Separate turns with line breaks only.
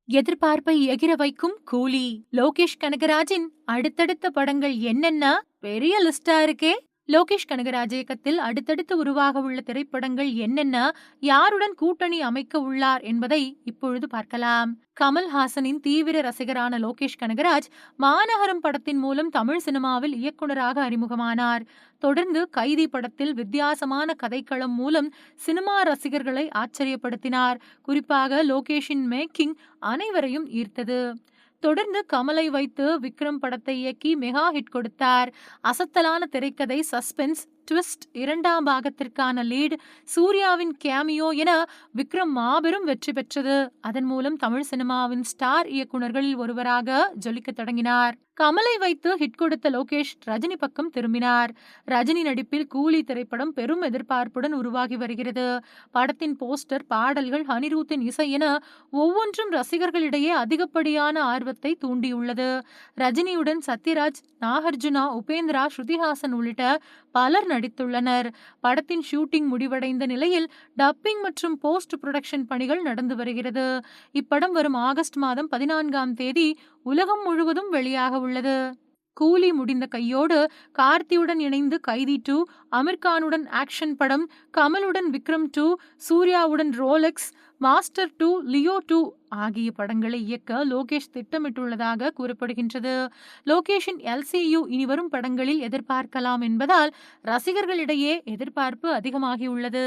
எதிர்பார்ப்பை எகிற வைக்கும் கூலி. லோகேஷ் கனகராஜின் அடுத்தடுத்த படங்கள் என்னென்ன? பெரிய லிஸ்டா இருக்கே. லோகேஷ் கனகராஜ் இயக்கத்தில் அடுத்தடுத்து உருவாக உள்ள திரைப்படங்கள் என்னென்ன? யாருடன் கூட்டணி அமைக்க உள்ளார் என்பதை இப்பொழுது பார்க்கலாம். கமல்ஹாசனின் தீவிர ரசிகரான லோகேஷ் கனகராஜ் மாநகரம் படத்தின் மூலம் தமிழ் சினிமாவில் இயக்குனராக அறிமுகமானார். தொடர்ந்து கைதி படத்தில் வித்தியாசமான கதைக்களம் மூலம் சினிமா ரசிகர்களை ஆச்சரியப்படுத்தினார். குறிப்பாக லோகேஷின் மேக்கிங் அனைவரையும் ஈர்த்தது. தொடர்ந்து கமலை வைத்து விக்ரம் படத்தை இயக்கி மெகா ஹிட் கொடுத்தார். அசத்தலான திரைக்கதை, சஸ்பென்ஸ், ட்விஸ்ட், இரண்டாம் பாகத்திற்கான லீட், சூர்யாவின் கேமியோ என விக்ரம் மாபெரும் வெற்றி பெற்றது. அதன் மூலம் தமிழ் சினிமாவின் ஸ்டார் இயக்குனர்களில் ஒருவராக ஜொலிக்க தொடங்கினார். கமலை வைத்து ஹிட் கொடுத்த லோகேஷ் ரஜினி பக்கம் திரும்பினார். ரஜினி நடிப்பில் கூலி திரைப்படம் பெரும் எதிர்பார்ப்புடன் உருவாகி வருகிறது. படத்தின் போஸ்டர், பாடல்கள், அனிருத்தின் இசை என ஒவ்வொன்றும் ரசிகர்களிடையே அதிகப்படியான ஆர்வத்தை தூண்டியுள்ளது. ரஜினியுடன் சத்யராஜ், நாகார்ஜுனா, உபேந்திரா, ஸ்ருதிஹாசன் உள்ளிட்ட பலர் நடித்துள்ளனர். படத்தின் ஷூட்டிங் முடிவடைந்த நிலையில் டப்பிங் மற்றும் போஸ்ட் புரொடக்ஷன் பணிகள் நடந்து வருகிறது. இப்படம் வரும் ஆகஸ்ட் மாதம் 14ஆம் தேதி உலகம் முழுவதும் வெளியாக உள்ளது. கூலி முடிந்த கையோடு கார்த்தியுடன் இணைந்து கைதி 2, அமீர்கானுடன் ஆக்ஷன் படம், கமலுடன் விக்ரம் 2, சூர்யாவுடன் ரோலெக்ஸ், மாஸ்டர் 2, லியோ 2 ஆகிய படங்களை இயக்க லோகேஷ் திட்டமிட்டுள்ளதாக கூறப்படுகின்றது. லோகேஷின் LCU இனிவரும் படங்களில் எதிர்பார்க்கலாம் என்பதால் ரசிகர்களிடையே எதிர்பார்ப்பு அதிகமாகியுள்ளது.